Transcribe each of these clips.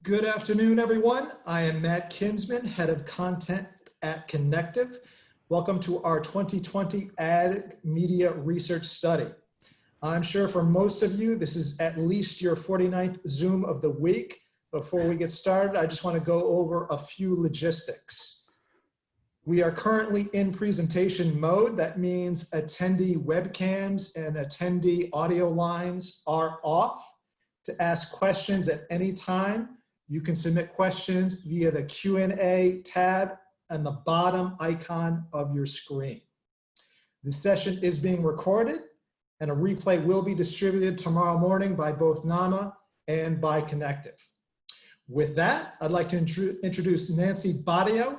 Good afternoon, everyone. I am Matt Kinsman, Head of Content at Connectiv. Welcome to our 2020 Ag Media Research Study. I'm sure for most of you, this is at least your 49th Zoom of the week. Before we get started, I just want to go over a few logistics. We are currently in presentation mode. That means attendee webcams and attendee audio lines are off. To ask questions at any time, you can submit questions via the Q&A tab and the bottom icon of your screen. This session is being recorded and a replay will be distributed tomorrow morning by both NAMA and by Connectiv. With that, I'd like to introduce Nancy Badio,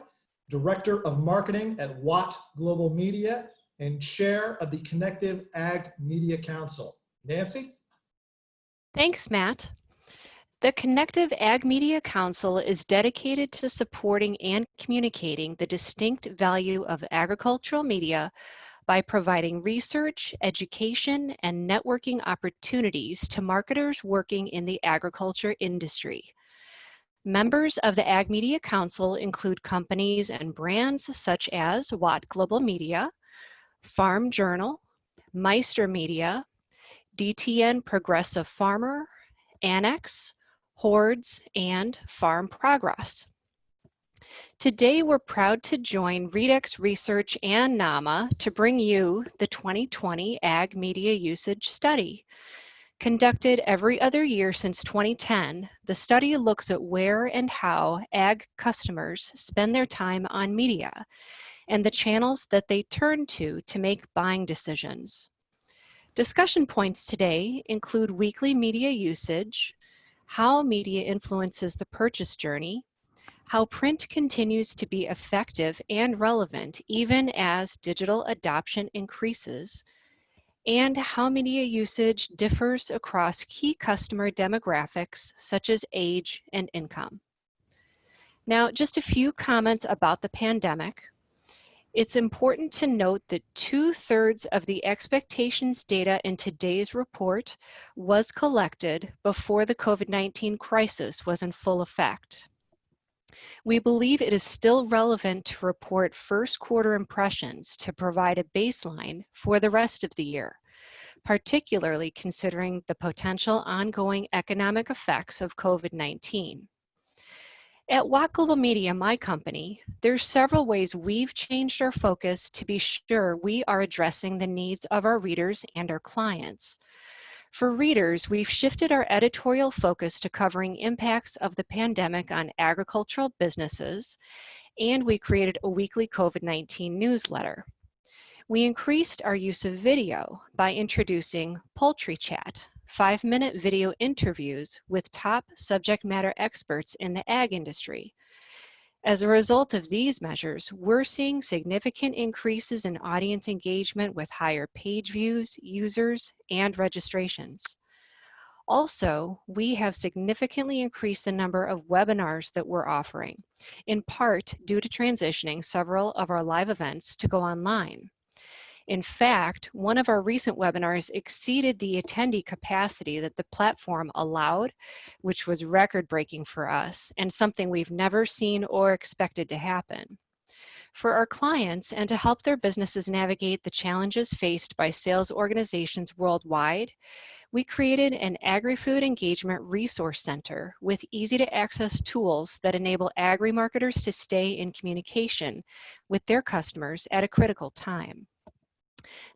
Director of Marketing at Watt Global Media and Chair of the Connectiv Ag Media Council. Nancy? Thanks, Matt. The Connectiv Ag Media Council is dedicated to supporting and communicating the distinct value of agricultural media by providing research, education, and networking opportunities to marketers working in the agriculture industry. Members of the Ag Media Council include companies and brands such as Watt Global Media, Farm Journal, Meister Media, DTN Progressive Farmer, Annex, Hordes, and Farm Progress. Today, we're proud to join Readex Research and NAMA to bring you the 2020 Ag Media Usage Study. Conducted every other year since 2010, the study looks at where and how ag customers spend their time on media and the channels that they turn to make buying decisions. Discussion points today include weekly media usage, how media influences the purchase journey, how print continues to be effective and relevant even as digital adoption increases, and how media usage differs across key customer demographics such as age and income. Now, just a few comments about the pandemic. It's important to note that 2/3 of the expectations data in today's report was collected before the COVID-19 crisis was in full effect. We believe it is still relevant to report first quarter impressions to provide a baseline for the rest of the year, particularly considering the potential ongoing economic effects of COVID-19. At Watt Global Media, my company, there's several ways we've changed our focus to be sure we are addressing the needs of our readers and our clients. For readers, we've shifted our editorial focus to covering impacts of the pandemic on agricultural businesses, and we created a weekly COVID-19 newsletter. We increased our use of video by introducing Poultry Chat, 5-minute video interviews with top subject matter experts in the ag industry. As a result of these measures, we're seeing significant increases in audience engagement with higher page views, users, and registrations. Also, we have significantly increased the number of webinars that we're offering, in part due to transitioning several of our live events to go online. In fact, one of our recent webinars exceeded the attendee capacity that the platform allowed, which was record-breaking for us and something we've never seen or expected to happen. For our clients and to help their businesses navigate the challenges faced by sales organizations worldwide, we created an Agri-Food Engagement Resource Center with easy-to-access tools that enable agri-marketers to stay in communication with their customers at a critical time.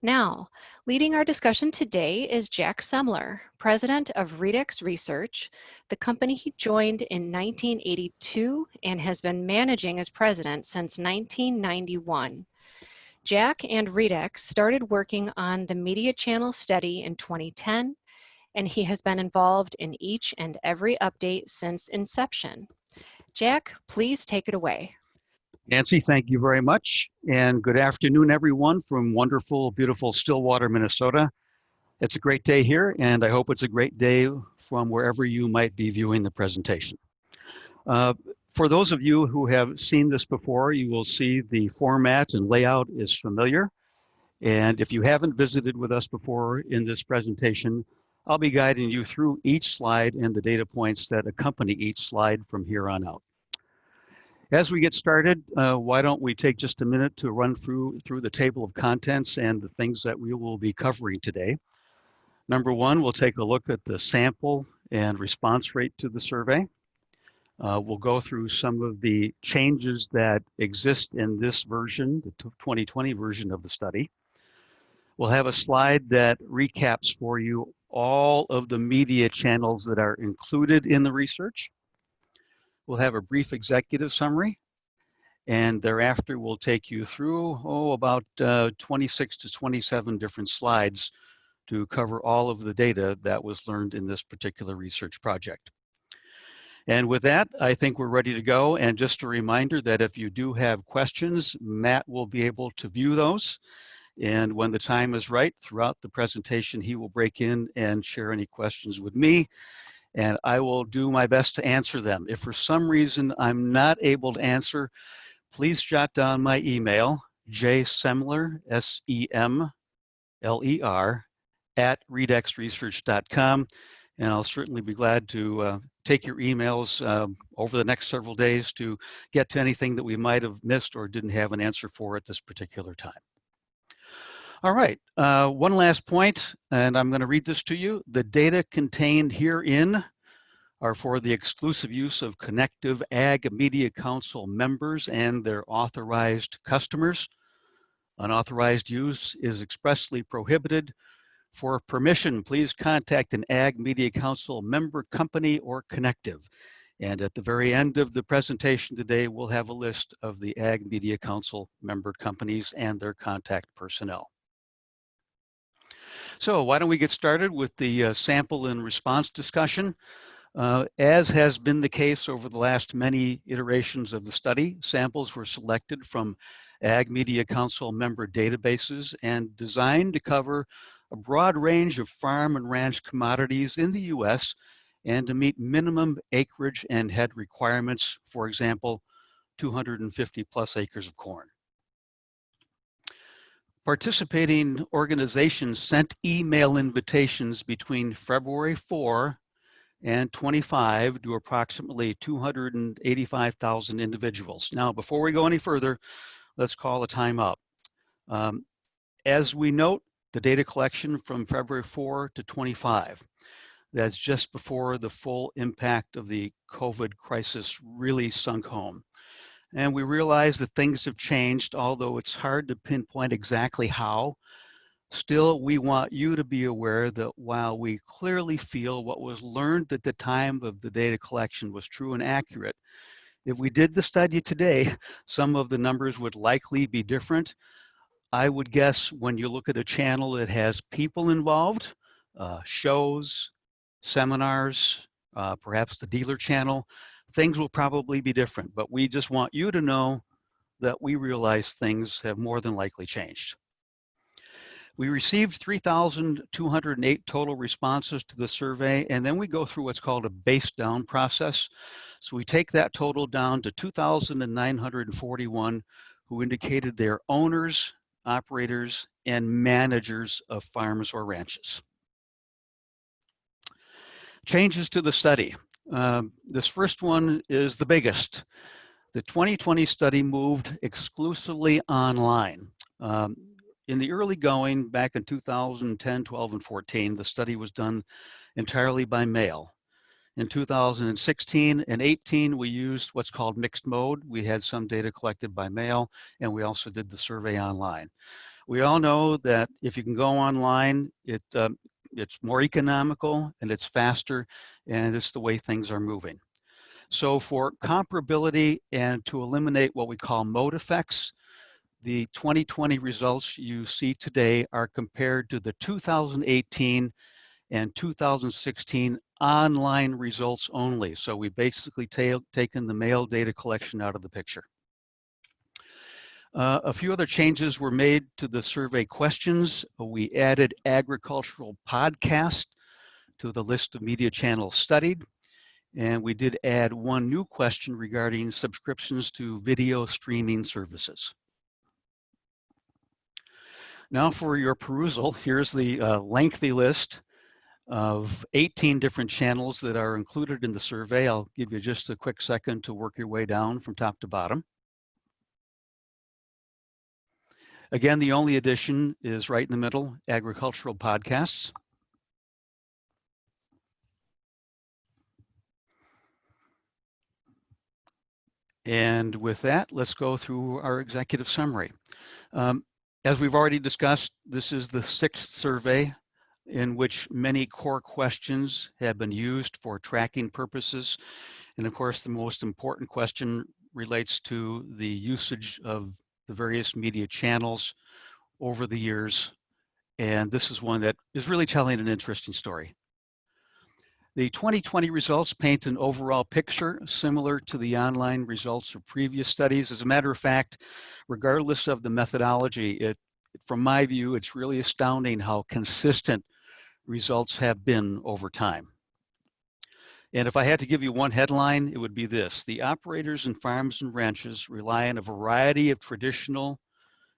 Now, leading our discussion today is Jack Semler, President of Readex Research, the company he joined in 1982 and has been managing as president since 1991. Jack and Readex started working on the media channel study in 2010, and he has been involved in each and every update since inception. Jack, please take it away. Nancy, thank you very much. And good afternoon, everyone from wonderful, beautiful Stillwater, Minnesota. It's a great day here, and I hope it's a great day from wherever you might be viewing the presentation. For those of you who have seen this before, you will see the format and layout is familiar. And if you haven't visited with us before in this presentation, I'll be guiding you through each slide and the data points that accompany each slide from here on out. As we get started, why don't we take just a minute to run through the table of contents and the things that we will be covering today. Number one, we'll take a look at the sample and response rate to the survey. We'll go through some of the changes that exist in this version, the 2020 version of the study. We'll have a slide that recaps for you all of the media channels that are included in the research. We'll have a brief executive summary, and thereafter we'll take you through about 26 to 27 different slides to cover all of the data that was learned in this particular research project. And with that, I think we're ready to go. And just a reminder that if you do have questions, Matt will be able to view those. And when the time is right, throughout the presentation, he will break in and share any questions with me, and I will do my best to answer them. If for some reason I'm not able to answer, please jot down my email, jsemler, S-E-M-L-E-R, @readexresearch.com, and I'll certainly be glad to take your emails over the next several days to get to anything that we might have missed or didn't have an answer for at this particular time. All right, one last point, and I'm going to read this to you. The data contained herein are for the exclusive use of Connectiv Ag Media Council members and their authorized customers. Unauthorized use is expressly prohibited. For permission, please contact an Ag Media Council member company or Connectiv. And at the very end of the presentation today, we'll have a list of the Ag Media Council member companies and their contact personnel. So why don't we get started with the sample and response discussion. As has been the case over the last many iterations of the study, samples were selected from Ag Media Council member databases and designed to cover a broad range of farm and ranch commodities in the U.S. and to meet minimum acreage and head requirements, for example, 250 plus acres of corn. Participating organizations sent email invitations between February 4 and 25 to approximately 285,000 individuals. Now, before we go any further, let's call a timeout. As we note, the data collection from February 4 to 25, that's just before the full impact of the COVID crisis really sunk home. And we realize that things have changed, although it's hard to pinpoint exactly how. Still, we want you to be aware that while we clearly feel what was learned at the time of the data collection was true and accurate, if we did the study today, some of the numbers would likely be different. I would guess when you look at a channel that has people involved, shows, seminars, perhaps the dealer channel, things will probably be different, but we just want you to know that we realize things have more than likely changed. We received 3,208 total responses to the survey, and then we go through what's called a base down process. So we take that total down to 2,941 who indicated they're owners, operators, and managers of farms or ranches. Changes to the study. This first one is the biggest. The 2020 study moved exclusively online. In the early going, back in 2010, 12, and 14, the study was done entirely by mail. In 2016 and 18, we used what's called mixed mode. We had some data collected by mail, and we also did the survey online. We all know that if you can go online, it's more economical and it's faster, and it's the way things are moving. So for comparability and to eliminate what we call mode effects, the 2020 results you see today are compared to the 2018 and 2016 online results only. So we basically taken the mail data collection out of the picture. A few other changes were made to the survey questions. We added agricultural podcast to the list of media channels studied. And we did add one new question regarding subscriptions to video streaming services. Now for your perusal, here's the lengthy list. of 18 different channels that are included in the survey. I'll give you just a quick second to work your way down from top to bottom. Again, the only addition is right in the middle, agricultural podcasts. And with that, let's go through our executive summary. As we've already discussed, this is the 6th survey in which many core questions have been used for tracking purposes. And of course, the most important question relates to the usage of the various media channels over the years. And this is one that is really telling an interesting story. The 2020 results paint an overall picture similar to the online results of previous studies. As a matter of fact, regardless of the methodology, from my view, it's really astounding how consistent results have been over time. And if I had to give you one headline, it would be this: the operators in farms and ranches rely on a variety of traditional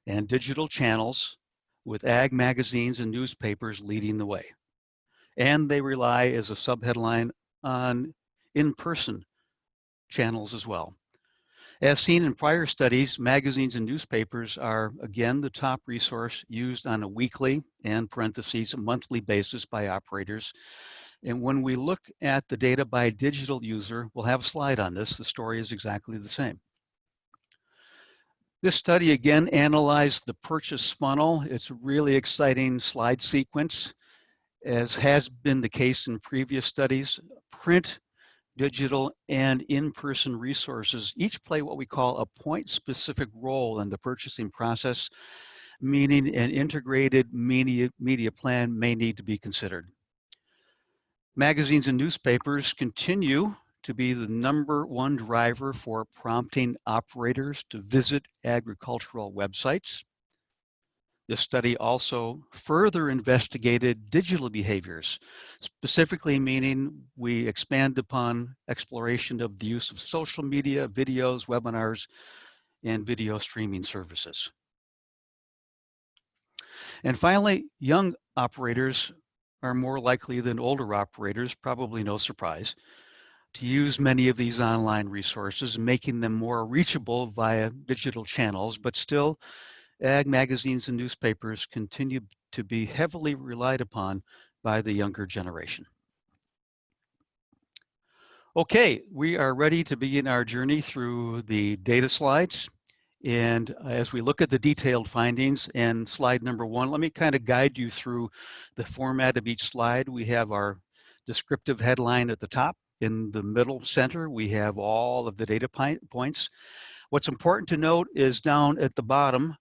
and digital channels, with ag magazines and newspapers leading the way. And they rely, as a subheadline, on in-person channels as well. As seen in prior studies, magazines and newspapers are, again, the top resource used on a weekly and parentheses monthly basis by operators. And when we look at the data by digital user, we'll have a slide on this. The story is exactly the same. This study again analyzed the purchase funnel. It's a really exciting slide sequence. As has been the case in previous studies, print, digital, and in-person resources each play what we call a point-specific role in the purchasing process, meaning an integrated media plan may need to be considered. Magazines and newspapers continue to be the #1 driver for prompting operators to visit agricultural websites. This study also further investigated digital behaviors, specifically meaning we expand upon exploration of the use of social media, videos, webinars, and video streaming services. And finally, young operators are more likely than older operators, probably no surprise, to use many of these online resources, making them more reachable via digital channels, but still, ag magazines and newspapers continue to be heavily relied upon by the younger generation. Okay, we are ready to begin our journey through the data slides. And as we look at the detailed findings and slide #1, let me kind of guide you through the format of each slide. We have our descriptive headline at the top. In the middle center, we have all of the data points. What's important to note is down at the bottom,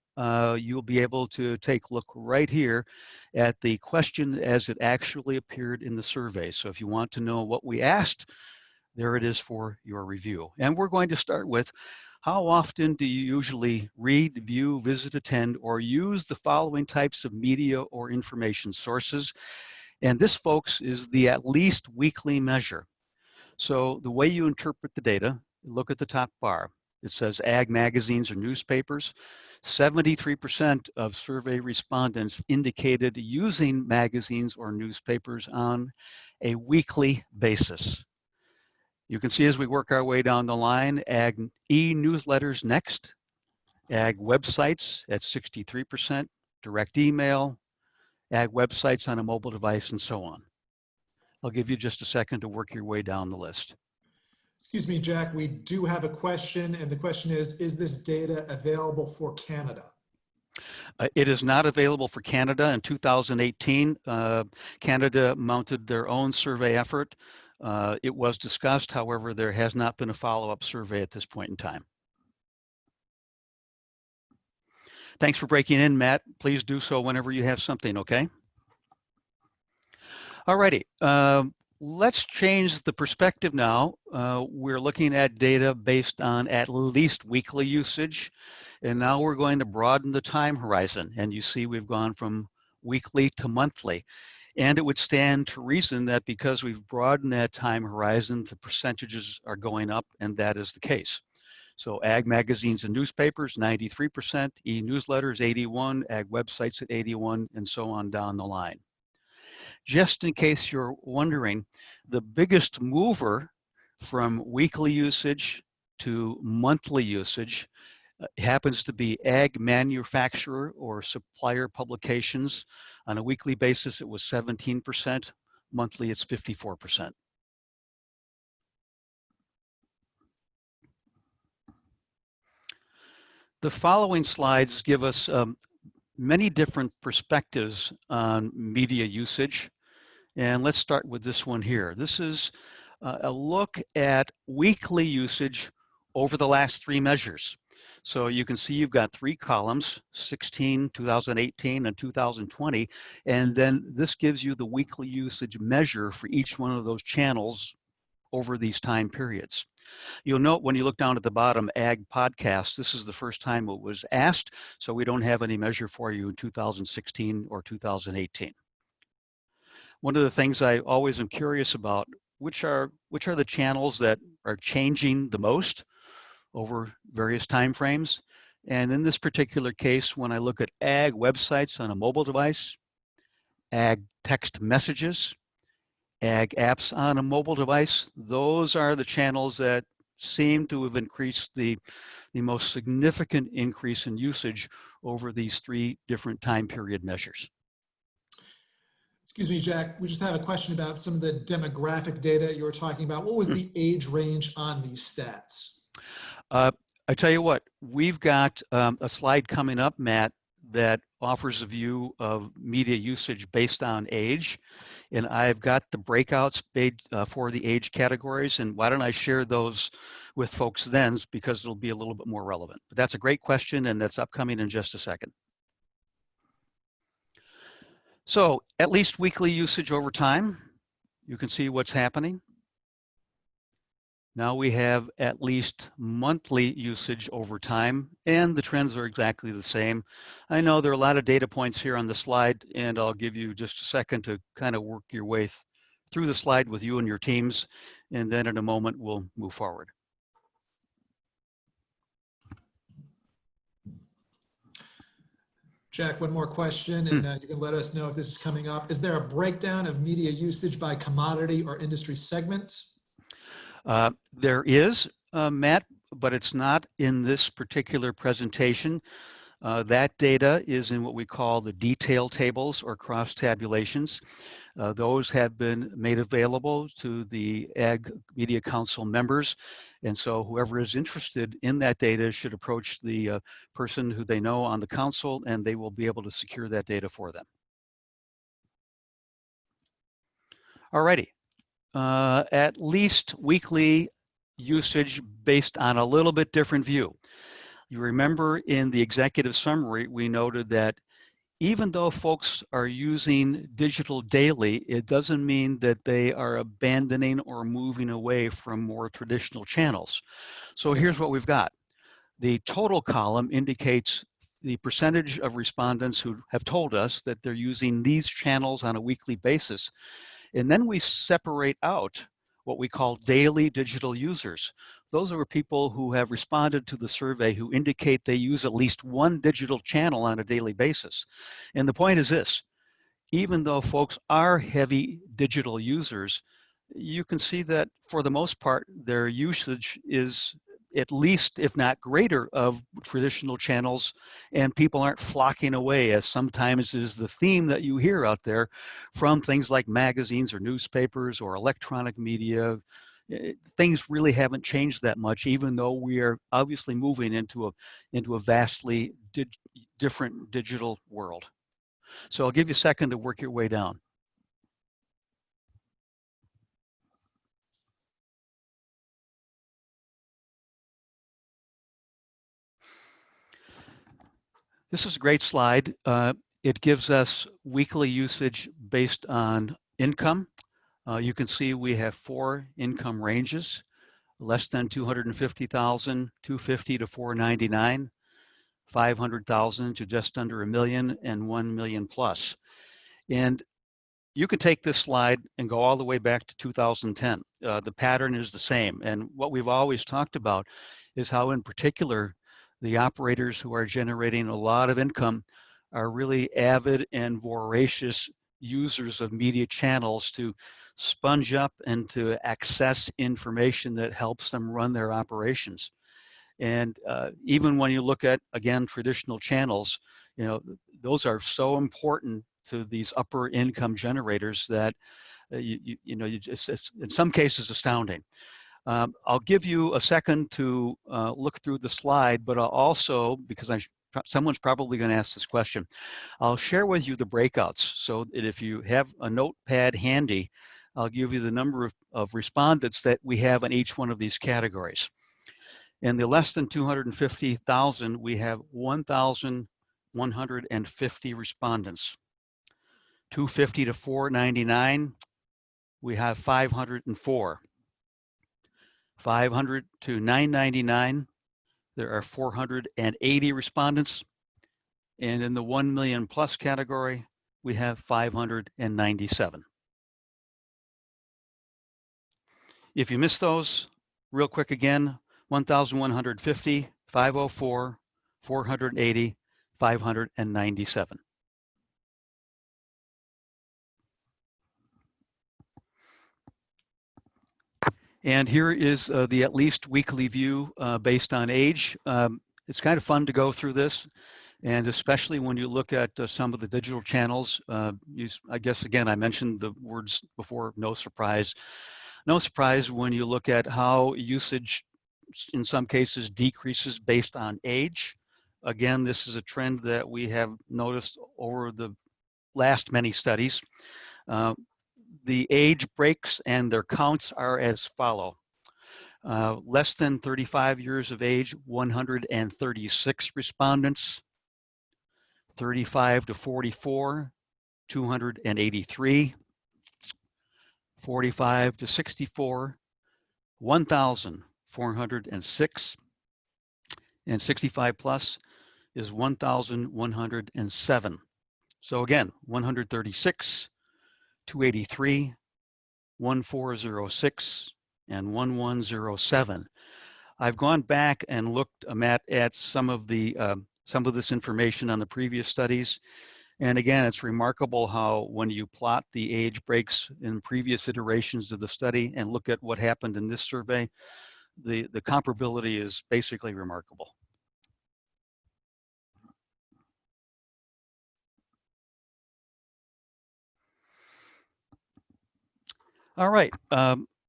you'll be able to take a look right here at the question as it actually appeared in the survey. So if you want to know what we asked, there it is for your review. And we're going to start with, how often do you usually read, view, visit, attend, or use the following types of media or information sources? And this, folks, is the at least weekly measure. So the way you interpret the data, look at the top bar. It says ag magazines or newspapers. 73% of survey respondents indicated using magazines or newspapers on a weekly basis. You can see as we work our way down the line, ag e-newsletters next, ag websites at 63%, direct email, ag websites on a mobile device, and so on. I'll give you just a second to work your way down the list. Excuse me, Jack, we do have a question, and the question is this data available for Canada? It is not available for Canada. In 2018, Canada mounted their own survey effort. It was discussed, however, there has not been a follow-up survey at this point in time. Thanks for breaking in, Matt. Please do so whenever you have something, okay? All righty. Let's change the perspective now. We're looking at data based on at least weekly usage, and now we're going to broaden the time horizon. And you see we've gone from weekly to monthly. And it would stand to reason that because we've broadened that time horizon, the percentages are going up, and that is the case. So ag magazines and newspapers, 93%, e-newsletters, 81%, ag websites at 81%, and so on down the line. Just in case you're wondering, the biggest mover from weekly usage to monthly usage happens to be ag manufacturer or supplier publications. On a weekly basis, it was 17%. Monthly, it's 54%. The following slides give us many different perspectives on media usage. And let's start with this one here. This is a look at weekly usage over the last 3 measures. So you can see you've got 3 columns, 16, 2018, and 2020. And then this gives you the weekly usage measure for each one of those channels over these time periods. You'll note when you look down at the bottom, Ag Podcast, this is the first time it was asked, so we don't have any measure for you in 2016 or 2018. One of the things I always am curious about, which are the channels that are changing the most over various time frames. And in this particular case, when I look at ag websites on a mobile device, ag text messages, ag apps on a mobile device, those are the channels that seem to have increased the most significant increase in usage over these 3 different time period measures. Excuse me, Jack, we just have a question about some of the demographic data you were talking about. What was the age range on these stats? I tell you what, we've got a slide coming up, Matt, that offers a view of media usage based on age. And I've got the breakouts for the age categories. And why don't I share those with folks then, because it'll be a little bit more relevant. But that's a great question, and that's upcoming in just a second. So at least weekly usage over time, you can see what's happening. Now we have at least monthly usage over time, and the trends are exactly the same. I know there are a lot of data points here on the slide, and I'll give you just a second to kind of work your way through the slide with you and your teams, and then in a moment we'll move forward. Jack, one more question, and you can let us know if this is coming up. Is there a breakdown of media usage by commodity or industry segment? There is, Matt, but it's not in this particular presentation. That data is in what we call the detail tables or cross tabulations. Those have been made available to the Ag Media Council members. And so whoever is interested in that data should approach the person who they know on the council, and they will be able to secure that data for them. Alrighty. At least weekly usage based on a little bit different view. You remember in the executive summary, we noted that even though folks are using digital daily, it doesn't mean that they are abandoning or moving away from more traditional channels. So here's what we've got. The total column indicates the percentage of respondents who have told us that they're using these channels on a weekly basis. And then we separate out what we call daily digital users. Those are people who have responded to the survey who indicate they use at least one digital channel on a daily basis. And the point is this, even though folks are heavy digital users, you can see that for the most part, their usage is at least, if not greater, of traditional channels, and people aren't flocking away, as sometimes is the theme that you hear out there from things like magazines or newspapers or electronic media. Things really haven't changed that much, even though we are obviously moving into a vastly different digital world. So I'll give you a second to work your way down. This is a great slide. It gives us weekly usage based on income. You can see we have 4 income ranges: less than 250,000, 250 to 499, 500,000 to just under $1 million, and 1 million plus. And you can take this slide and go all the way back to 2010. The pattern is the same. And what we've always talked about is how, in particular, the operators who are generating a lot of income are really avid and voracious users of media channels to sponge up and to access information that helps them run their operations. And even when you look at, again, traditional channels, you know, those are so important to these upper income generators that it's in some cases astounding. I'll give you a second to look through the slide, but I'll also, because someone's probably going to ask this question, I'll share with you the breakouts so that if you have a notepad handy, I'll give you the number of respondents that we have in each one of these categories. In the less than 250,000, we have 1,150 respondents. 250 to 499, we have 504. 500 to 999, there are 480 respondents. And in the 1 million plus category, we have 597. If you missed those, real quick again, 1,150, 504, 480, 597. And here is the at least weekly view based on age. It's kind of fun to go through this, and especially when you look at some of the digital channels. I guess, again, I mentioned the words before, no surprise. No surprise when you look at how usage in some cases decreases based on age. Again, this is a trend that we have noticed over the last many studies. The age breaks and their counts are as follow. Less than 35 years of age, 136 respondents. 35 to 44, 283. 45 to 64, 1,406. And 65 plus is 1,107. So again, 136, 283, 1406, and 1107. I've gone back and looked, Matt, at some of this information on the previous studies. And again, it's remarkable how when you plot the age breaks in previous iterations of the study and look at what happened in this survey, the comparability is basically remarkable. All right,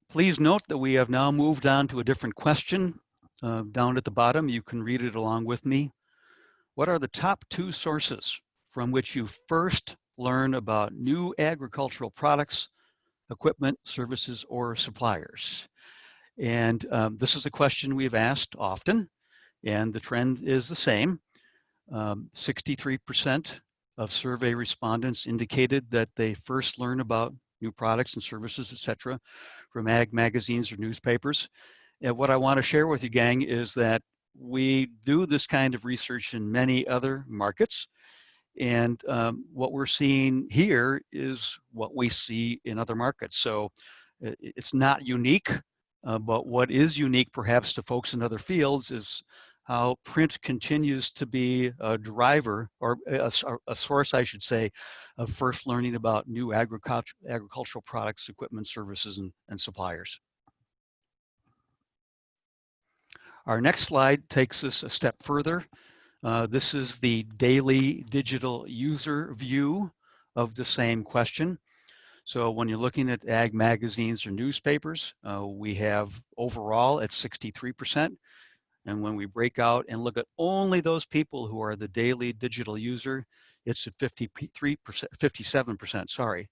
please note that we have now moved on to a different question. Down at the bottom, you can read it along with me. What are the top 2 sources from which you first learn about new agricultural products, equipment, services, or suppliers? And this is a question we've asked often, and the trend is the same. 63% of survey respondents indicated that they first learn about new products and services, etc., from ag magazines or newspapers. And what I want to share with you, gang, is that we do this kind of research in many other markets. And what we're seeing here is what we see in other markets. So it's not unique, but what is unique perhaps to folks in other fields is how print continues to be a driver, or a source, I should say, of first learning about new agricultural products, equipment, services, and suppliers. Our next slide takes us a step further. This is the daily digital user view of the same question. So when you're looking at ag magazines or newspapers, we have overall at 63%. And when we break out and look at only those people who are the daily digital user, it's at 57%, sorry.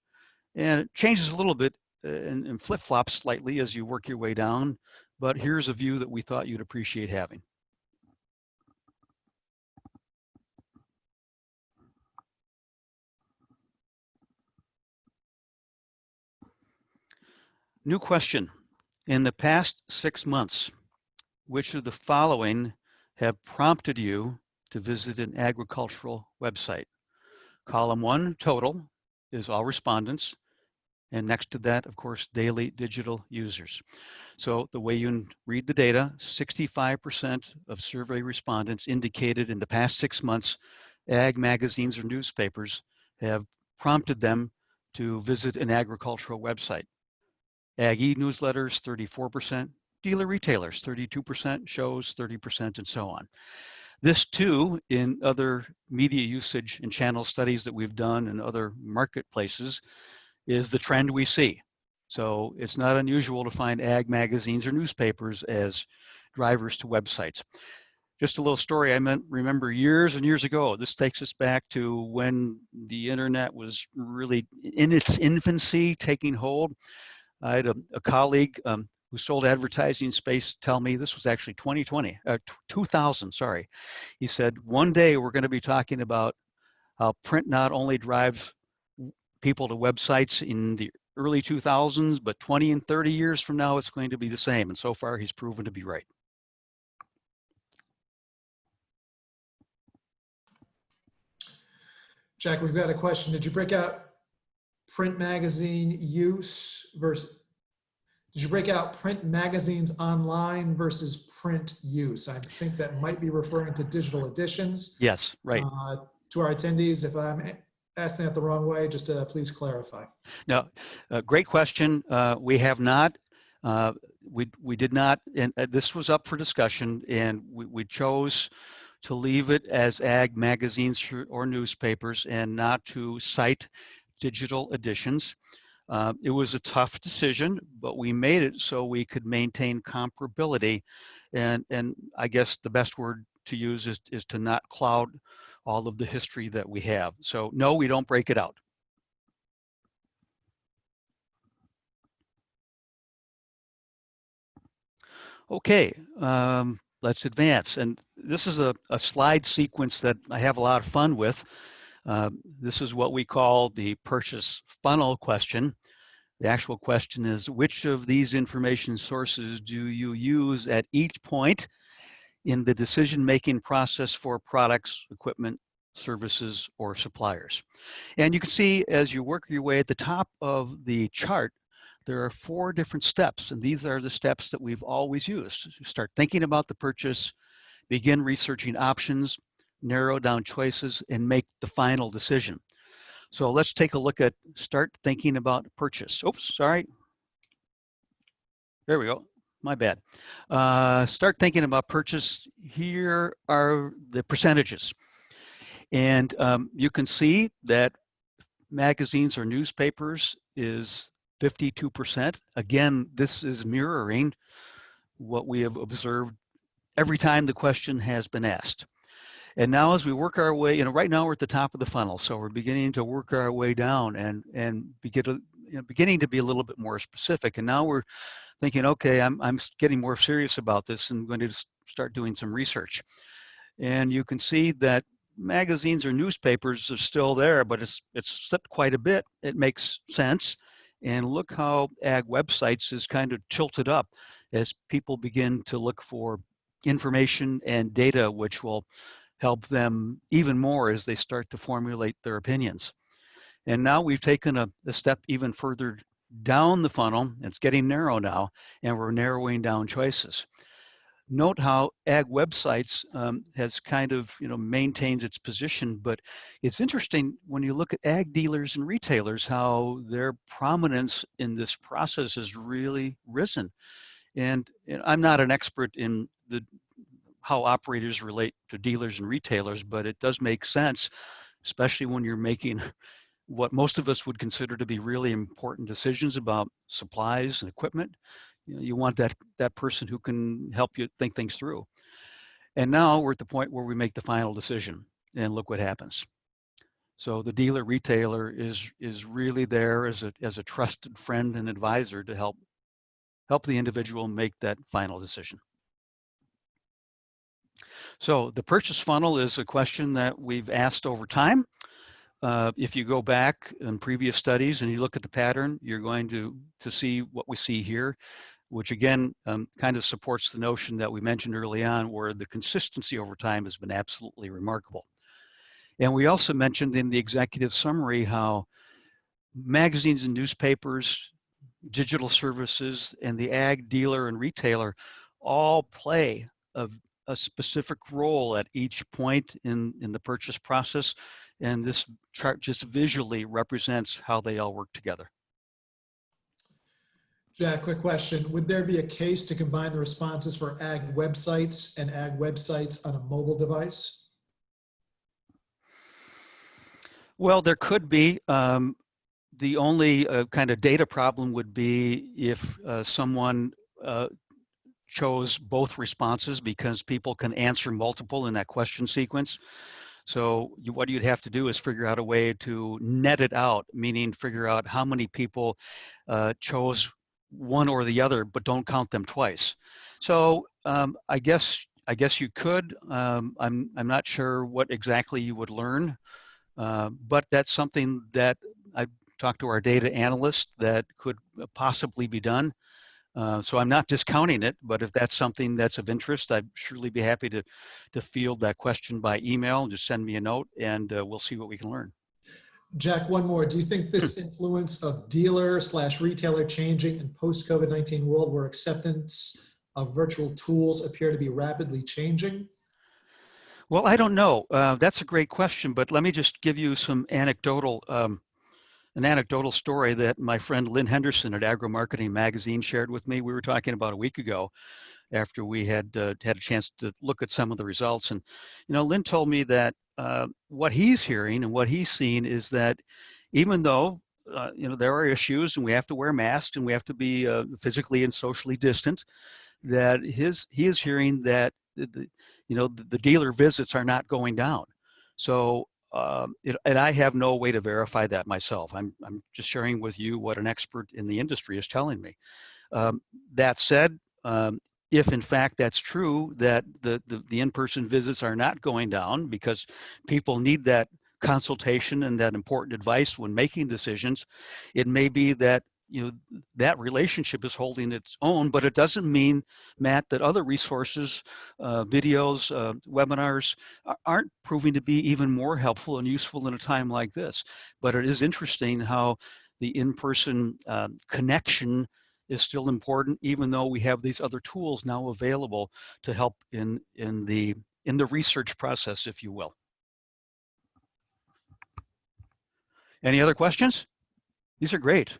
And it changes a little bit and flip-flops slightly as you work your way down, but here's a view that we thought you'd appreciate having. New question. In the past 6 months, which of the following have prompted you to visit an agricultural website? Column 1, total, is all respondents. And next to that, of course, daily digital users. So the way you read the data, 65% of survey respondents indicated in the past 6 months, ag magazines or newspapers have prompted them to visit an agricultural website. Ag e-newsletters, 34%, dealer retailers, 32%, shows, 30%, and so on. This too, in other media usage and channel studies that we've done in other marketplaces, is the trend we see. So it's not unusual to find ag magazines or newspapers as drivers to websites. Just a little story I remember years and years ago. This takes us back to when the internet was really in its infancy, taking hold. I had a colleague who sold advertising space tell me, this was actually 2000, sorry. He said, one day we're going to be talking about how print not only drives people to websites in the early 2000s, but 20 and 30 years from now, it's going to be the same. And so far, he's proven to be right. Jack, we've got a question. Did you break out print magazine use versus, did you break out print magazines online versus print use? I think that might be referring to digital editions. Yes, right. To our attendees, if I'm asking that the wrong way, just please clarify. No, great question. We have not. We did not, and this was up for discussion, and we chose to leave it as ag magazines or newspapers and not to cite digital editions. It was a tough decision, but we made it so we could maintain comparability. And I guess the best word to use is to not cloud all of the history that we have. So no, we don't break it out. Okay, let's advance. And this is a slide sequence that I have a lot of fun with. This is what we call the purchase funnel question. The actual question is, which of these information sources do you use at each point in the decision-making process for products, equipment, services, or suppliers? And you can see as you work your way at the top of the chart, there are 4 different steps, and these are the steps that we've always used. Start thinking about the purchase, begin researching options, narrow down choices, and make the final decision. So let's take a look at start thinking about purchase. Oops, sorry. There we go. My bad. Start thinking about purchase. Here are the percentages. And you can see that magazines or newspapers is 52%. Again, this is mirroring what we have observed every time the question has been asked. And now as we work our way, right now we're at the top of the funnel, so we're beginning to work our way down and beginning to be a little bit more specific. And now we're thinking, okay, I'm getting more serious about this and going to start doing some research. And you can see that magazines or newspapers are still there, but it's slipped quite a bit. It makes sense. And look how ag websites is kind of tilted up as people begin to look for information and data which will help them even more as they start to formulate their opinions. And now we've taken a step even further down the funnel. It's getting narrow now, and we're narrowing down choices. Note how ag websites has kind of maintains its position, but it's interesting when you look at ag dealers and retailers how their prominence in this process has really risen. And I'm not an expert in how operators relate to dealers and retailers, but it does make sense, especially when you're making what most of us would consider to be really important decisions about supplies and equipment. You want that person who can help you think things through. And now we're at the point where we make the final decision, and look what happens. So the dealer retailer is really there as a trusted friend and advisor to help the individual make that final decision. So the purchase funnel is a question that we've asked over time. If you go back in previous studies and you look at the pattern, you're going to see what we see here, which again kind of supports the notion that we mentioned early on, where the consistency over time has been absolutely remarkable. And we also mentioned in the executive summary how magazines and newspapers, digital services, and the ag dealer and retailer all play a specific role at each point in the purchase process. And this chart just visually represents how they all work together. Jack, quick question. Would there be a case to combine the responses for ag websites and ag websites on a mobile device? Well, there could be. The only kind of data problem would be if someone chose both responses, because people can answer multiple in that question sequence. So what you'd have to do is figure out a way to net it out, meaning figure out how many people chose one or the other, but don't count them twice. So I guess you could. I'm not sure what exactly you would learn, but that's something that I talked to our data analyst that could possibly be done. So I'm not discounting it, but if that's something that's of interest, I'd surely be happy to field that question by email. Just send me a note and we'll see what we can learn. Jack, one more. Do you think this influence of dealer/retailer changing in post-COVID-19 world where acceptance of virtual tools appear to be rapidly changing? Well, I don't know. That's a great question, but let me just give you some anecdotal an anecdotal story that my friend Lynn Henderson at Agri-Marketing magazine shared with me. We were talking about a week ago after we had had a chance to look at some of the results. And, Lynn told me that what he's hearing and what he's seen is that even though, there are issues and we have to wear masks and we have to be physically and socially distant, that he is hearing that, the dealer visits are not going down. So, and I have no way to verify that myself. I'm just sharing with you what an expert in the industry is telling me. That said, if in fact that's true, that the in-person visits are not going down because people need that consultation and that important advice when making decisions, it may be that that relationship is holding its own, but it doesn't mean, Matt, that other resources, videos, webinars aren't proving to be even more helpful and useful in a time like this. But it is interesting how the in-person connection is still important, even though we have these other tools now available to help in the research process, if you will. Any other questions? These are great.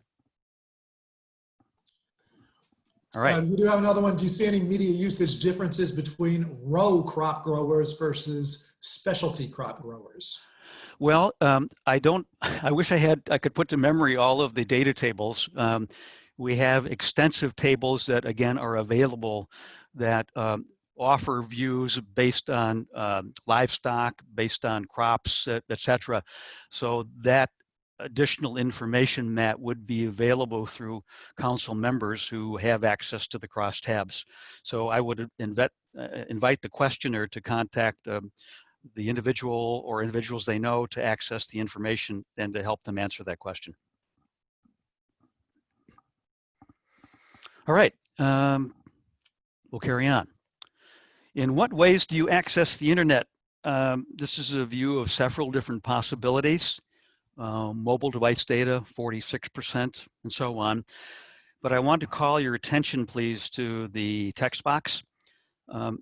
All right. We do have another one. Do you see any media usage differences between row crop growers versus specialty crop growers? Well, I wish I could put to memory all of the data tables. We have extensive tables that, again, are available that offer views based on livestock, based on crops, et cetera. So that additional information, Matt, would be available through council members who have access to the crosstabs. So I would invite the questioner to contact the individual or individuals they know to access the information and to help them answer that question. All right, we'll carry on. In what ways do you access the internet? This is a view of several different possibilities. Mobile device data, 46%, and so on. But I want to call your attention, please, to the text box.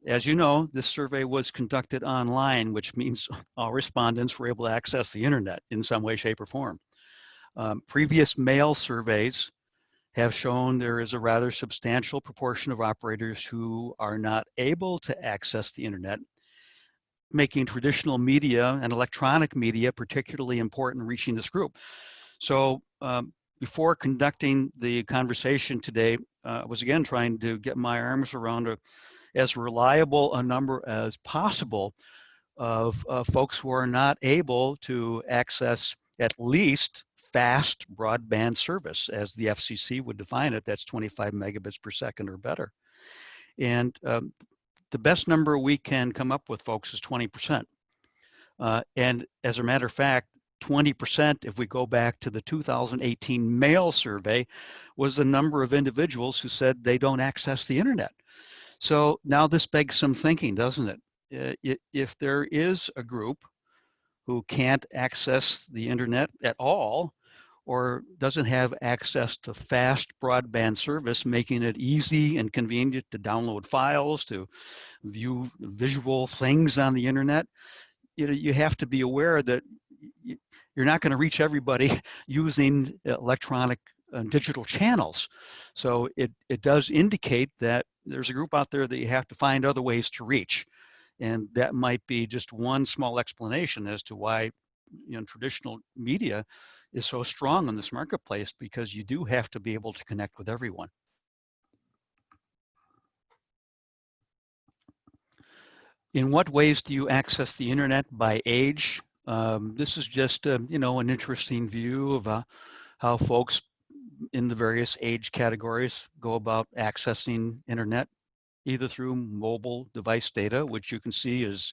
As you know, this survey was conducted online, which means all respondents were able to access the internet in some way, shape, or form. Previous mail surveys have shown there is a rather substantial proportion of operators who are not able to access the internet, making traditional media and electronic media particularly important in reaching this group. So before conducting the conversation today, I was again trying to get my arms around as reliable a number as possible of folks who are not able to access at least fast broadband service, as the FCC would define it. That's 25 megabits per second or better. And the best number we can come up with, folks, is 20%. And as a matter of fact, 20%, if we go back to the 2018 mail survey, was the number of individuals who said they don't access the internet. So now this begs some thinking, doesn't it? If there is a group who can't access the internet at all, or doesn't have access to fast broadband service, making it easy and convenient to download files, to view visual things on the internet, you have to be aware that you're not going to reach everybody using electronic digital channels. So it does indicate that there's a group out there that you have to find other ways to reach. And that might be just one small explanation as to why traditional media is so strong in this marketplace, because you do have to be able to connect with everyone. In what ways do you access the internet by age? This is just an interesting view of how folks in the various age categories go about accessing internet, either through mobile device data, which you can see is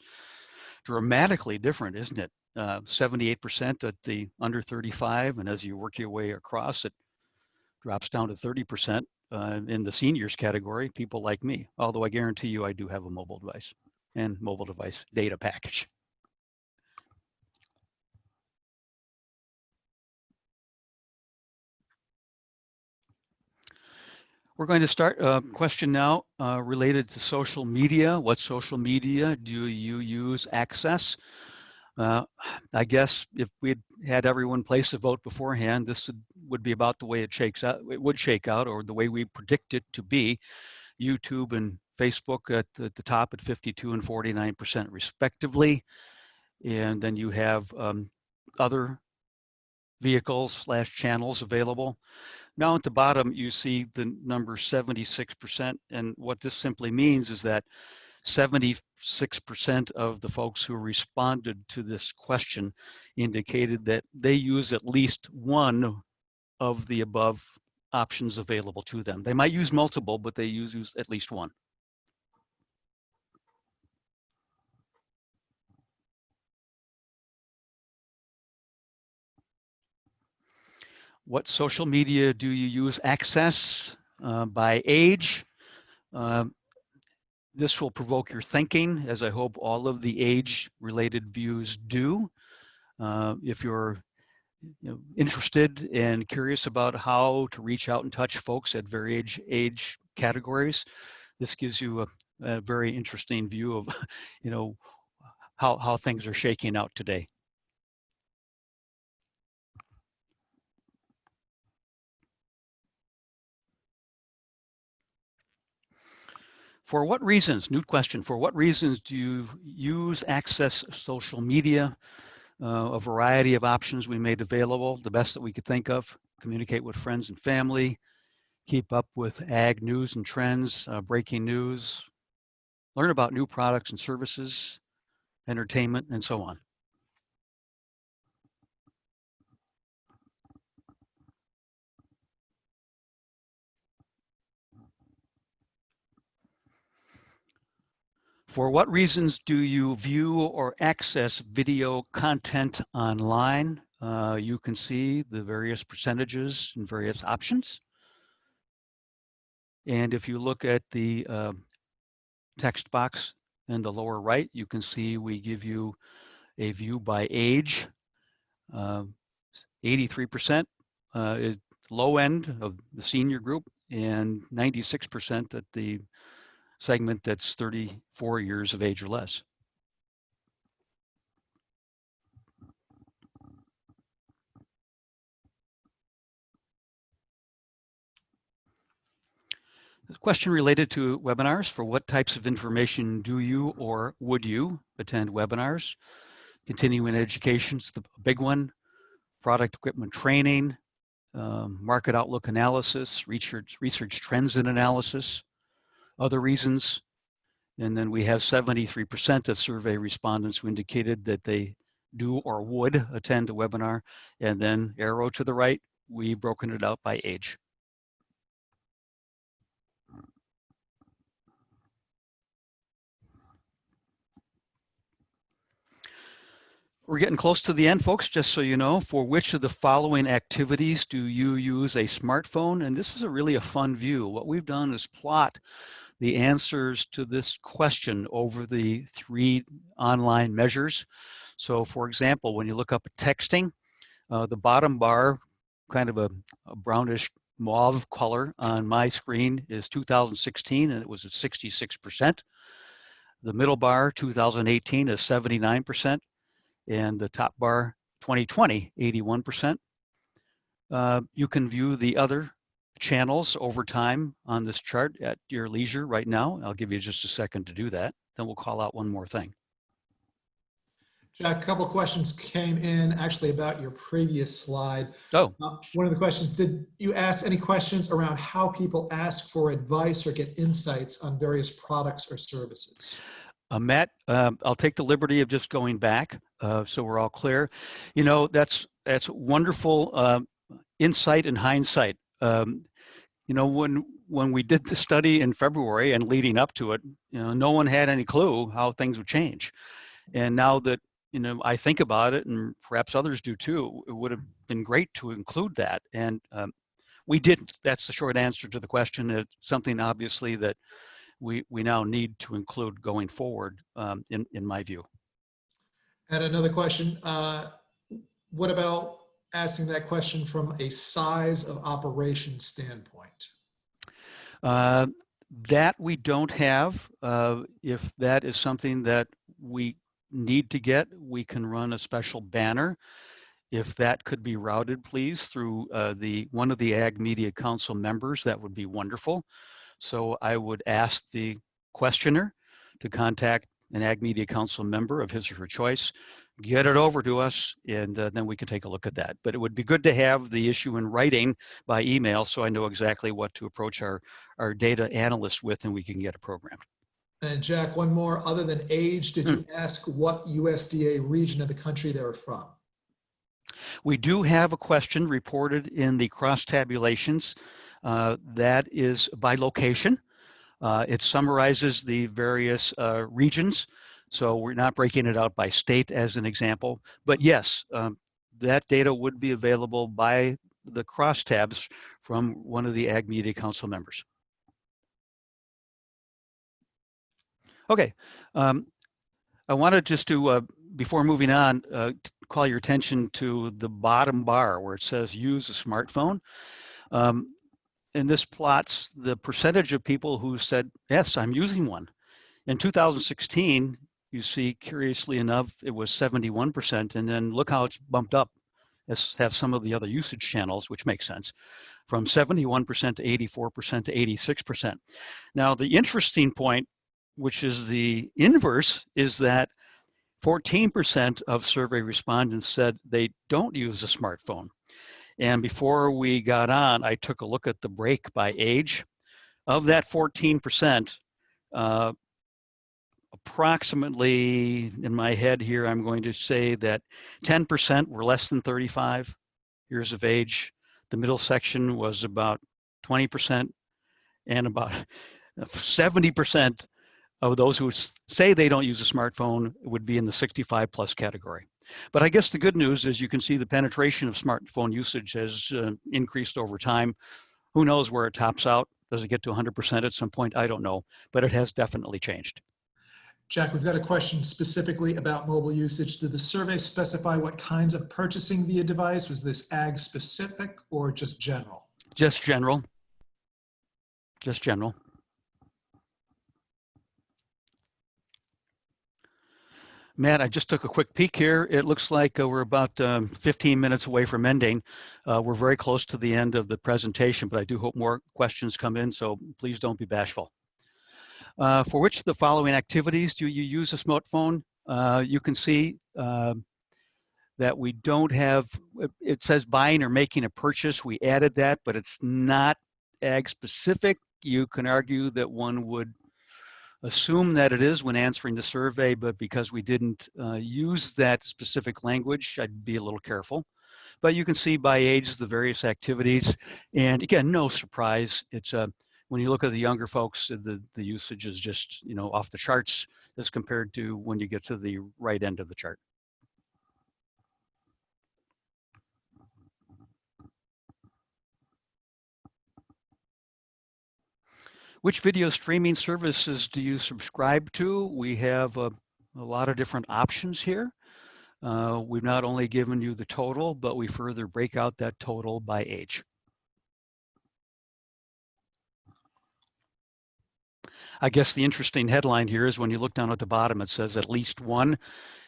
dramatically different, isn't it? 78% at the under 35, and as you work your way across, it drops down to 30% in the seniors category, people like me, although I guarantee you I do have a mobile device and mobile device data package. We're going to start a question now related to social media. What social media do you use, access? I guess if we'd had everyone place a vote beforehand, this would be about the way it shakes out. It would shake out, or the way we predict it to be. YouTube and Facebook at the top at 52 and 49% respectively. And then you have other vehicles / channels available. Now at the bottom, you see the number 76%. And what this simply means is that 76% of the folks who responded to this question indicated that they use at least one of the above options available to them. They might use multiple, but they use at least one. What social media do you use, access? By age. This will provoke your thinking, as I hope all of the age-related views do. If you're interested and curious about how to reach out and touch folks at various age categories, this gives you a very interesting view of how things are shaking out today. For what reasons, new question, for what reasons do you use, access social media? A variety of options we made available, the best that we could think of: communicate with friends and family, keep up with ag news and trends, breaking news, learn about new products and services, entertainment, and so on. For what reasons do you view or access video content online? You can see the various percentages and various options. And if you look at the text box in the lower right, you can see we give you a view by age. 83% is low end of the senior group, and 96% at the segment that's 34 years of age or less. A question related to webinars: for what types of information do you or would you attend webinars? Continuing education is the big one. Product equipment training, market outlook analysis, research trends and analysis, other reasons. And then we have 73% of survey respondents who indicated that they do or would attend a webinar. And then arrow to the right, we've broken it out by age. We're getting close to the end, folks, just so you know. For which of the following activities do you use a smartphone? And this is really a fun view. What we've done is plot the answers to this question over the 3 online measures. So for example, when you look up texting, the bottom bar, kind of a brownish mauve color on my screen, is 2016, and it was at 66%. The middle bar, 2018, is 79%. And the top bar, 2020, 81%. You can view the other channels over time on this chart at your leisure right now. I'll give you just a second to do that. Then we'll call out one more thing. Jack, a couple of questions came in actually about your previous slide. Oh, One of the questions, did you ask any questions around how people ask for advice or get insights on various products or services? Matt, I'll take the liberty of just going back so we're all clear. You know, that's wonderful insight and hindsight. You know, when we did the study in February and leading up to it, you know, no one had any clue how things would change. And now that, you know, I think about it, and perhaps others do too, it would have been great to include that. And we didn't. That's the short answer to the question. It's something obviously that we now need to include going forward, in my view. And another question, what about asking that question from a size of operation standpoint? That we don't have. If that is something that we need to get, we can run a special banner. If that could be routed, please, through one of the Ag Media Council members, that would be wonderful. So I would ask the questioner to contact an Ag Media Council member of his or her choice, get it over to us, and then we can take a look at that. But it would be good to have the issue in writing by email so I know exactly what to approach our data analyst with, and we can get it programmed. And Jack, one more, other than age, did you ask what USDA region of the country they were from? We do have a question reported in the cross tabulations. That is by location. It summarizes the various regions. So we're not breaking it out by state as an example. But yes, that data would be available by the cross tabs from one of the Ag Media Council members. Okay, I wanted just to, before moving on, call your attention to the bottom bar where it says use a smartphone. And this plots the percentage of people who said, yes, I'm using one. In 2016, you see, curiously enough, it was 71%, and then look how it's bumped up as have some of the other usage channels, which makes sense, from 71% to 84% to 86%. Now, the interesting point, which is the inverse, is that 14% of survey respondents said they don't use a smartphone. And before we got on, I took a look at the break by age. Of that 14%, approximately, in my head here, I'm going to say that 10% were less than 35 years of age. The middle section was about 20%, and about 70% of those who say they don't use a smartphone would be in the 65 plus category. But I guess the good news is you can see the penetration of smartphone usage has increased over time. Who knows where it tops out? Does it get to 100% at some point? I don't know, but it has definitely changed. Jack, we've got a question specifically about mobile usage. Did the survey specify what kinds of purchasing via device? Was this ag specific or just general? Just general. Just general. Matt, I just took a quick peek here. It looks like we're about 15 minutes away from ending. We're very close to the end of the presentation, but I do hope more questions come in, so please don't be bashful. For which of the following activities do you use a smartphone? You can see that we don't have, it says buying or making a purchase. We added that, but it's not ag specific. You can argue that one would assume that it is when answering the survey, but because we didn't use that specific language, I'd be a little careful. But you can see by age the various activities, and again, no surprise. It's when you look at the younger folks, the usage is just, you know, off the charts as compared to when you get to the right end of the chart. Which video streaming services do you subscribe to? We have a lot of different options here. We've not only given you the total, but we further break out that total by age. I guess the interesting headline here is when you look down at the bottom, it says at least one,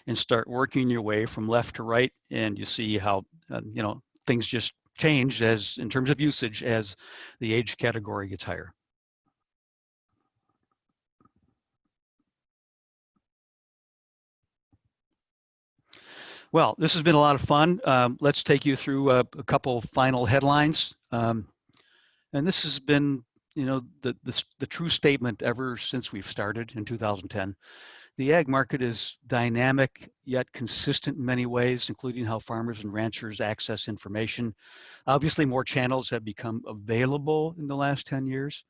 and start working your way from left to right, and you see how things just change as in terms of usage as the age category gets higher. Well, this has been a lot of fun. Let's take you through a couple final headlines. And this has been, the true statement ever since we've started in 2010. The ag market is dynamic yet consistent in many ways, including how farmers and ranchers access information. Obviously, more channels have become available in the last 10 years,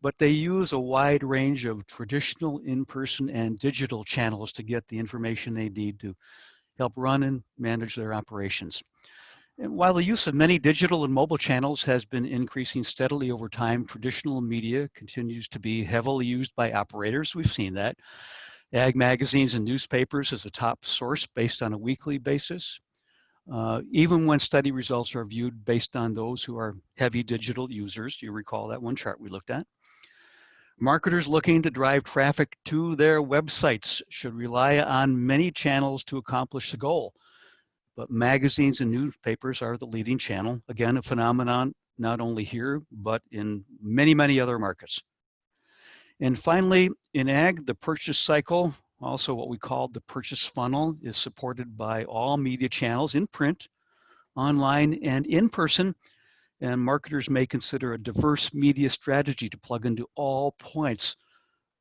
but they use a wide range of traditional in-person and digital channels to get the information they need to help run and manage their operations. And while the use of many digital and mobile channels has been increasing steadily over time, traditional media continues to be heavily used by operators. We've seen that. Ag magazines and newspapers is a top source based on a weekly basis. Even when study results are viewed based on those who are heavy digital users, do you recall that one chart we looked at? Marketers looking to drive traffic to their websites should rely on many channels to accomplish the goal. But magazines and newspapers are the leading channel. Again, a phenomenon not only here, but in many, many other markets. And finally, in ag, the purchase cycle, also what we call the purchase funnel, is supported by all media channels in print, online, and in person. And marketers may consider a diverse media strategy to plug into all points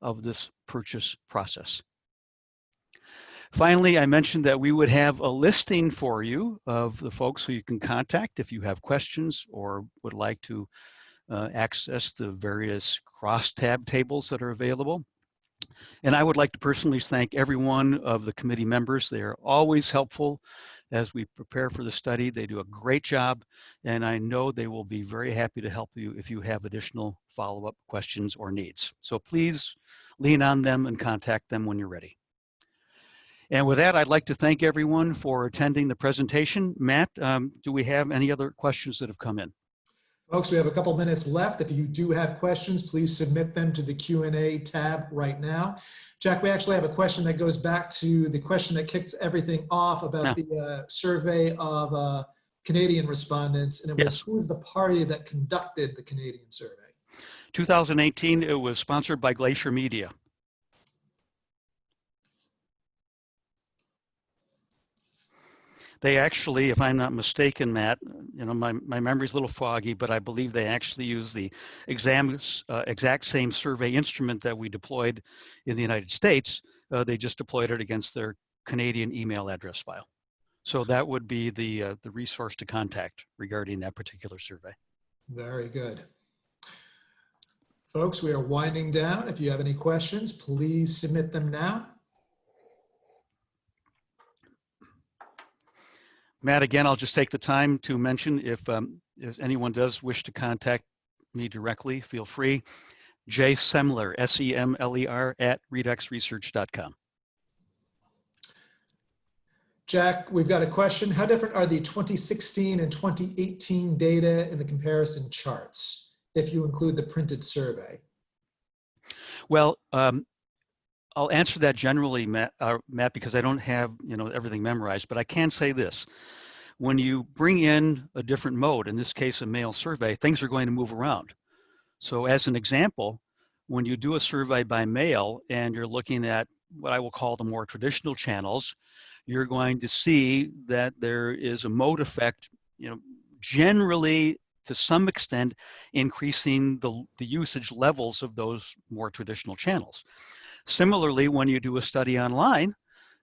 of this purchase process. Finally, I mentioned that we would have a listing for you of the folks who you can contact if you have questions or would like to access the various cross-tab tables that are available. And I would like to personally thank every one of the committee members. They are always helpful as we prepare for the study. They do a great job, and I know they will be very happy to help you if you have additional follow-up questions or needs. So please lean on them and contact them when you're ready. And with that, I'd like to thank everyone for attending the presentation. Matt, do we have any other questions that have come in? Folks, we have a couple minutes left. If you do have questions, please submit them to the Q&A tab right now. Jack, we actually have a question that goes back to the question that kicked everything off about the survey of Canadian respondents, and it was, who's the party that conducted the Canadian survey? 2018, it was sponsored by Glacier Media. They actually, if I'm not mistaken, Matt, my memory's a little foggy, but I believe they actually use the exact same survey instrument that we deployed in the United States. They just deployed it against their Canadian email address file. So that would be the resource to contact regarding that particular survey. Very good. Folks, we are winding down. If you have any questions, please submit them now. Matt, again, I'll just take the time to mention if anyone does wish to contact me directly, feel free. J. Semler, S-E-M-L-E-R, @readexresearch.com. Jack, we've got a question. How different are the 2016 and 2018 data in the comparison charts, if you include the printed survey? Well, I'll answer that generally, Matt, because I don't have everything memorized, but I can say this. When you bring in a different mode, in this case a mail survey, things are going to move around. So as an example, when you do a survey by mail and you're looking at what I will call the more traditional channels, you're going to see that there is a mode effect, generally to some extent increasing the usage levels of those more traditional channels. Similarly, when you do a study online,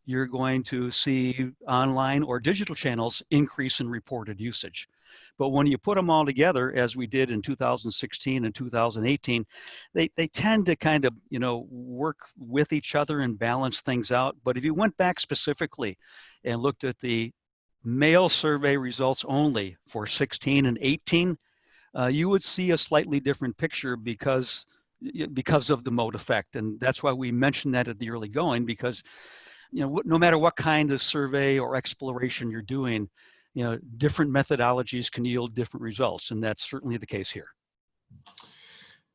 you're going to see online or digital channels increase in reported usage. But when you put them all together, as we did in 2016 and 2018, they tend to kind of, work with each other and balance things out. But if you went back specifically and looked at the mail survey results only for 16 and 18, you would see a slightly different picture because of the mode effect. And that's why we mentioned that at the early going, because no matter what kind of survey or exploration you're doing, different methodologies can yield different results, and that's certainly the case here.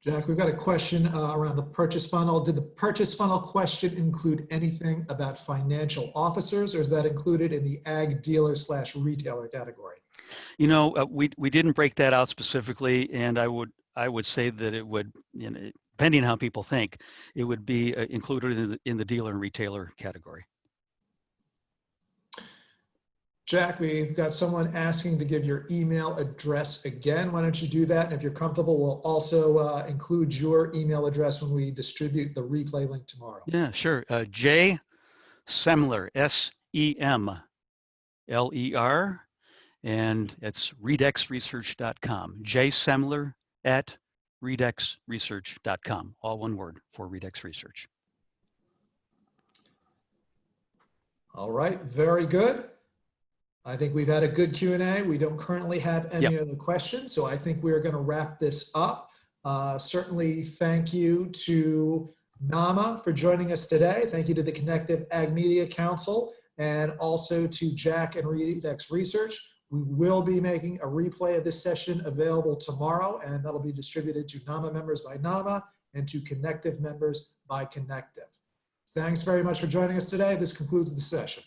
Jack, we've got a question around the purchase funnel. Did the purchase funnel question include anything about financial officers, or is that included in the ag dealer/retailer category? You know, we didn't break that out specifically, and I would say that it would, you know, depending on how people think, it would be included in the dealer and retailer category. Jack, we've got someone asking to give your email address again. Why don't you do that? And if you're comfortable, we'll also include your email address when we distribute the replay link tomorrow. Yeah, sure. J Semler, SEMLER, and it's readexresearch.com. jsemler@readexresearch.com. All one word for Readex Research. All right, very good. I think we've had a good Q&A. We don't currently have any other questions, so I think we're going to wrap this up. Certainly thank you to NAMA for joining us today. Thank you to the Connectiv Ag Media Council, and also to Jack and Readex Research. We will be making a replay of this session available tomorrow, and that'll be distributed to NAMA members by NAMA and to Connectiv members by Connectiv. Thanks very much for joining us today. This concludes the session.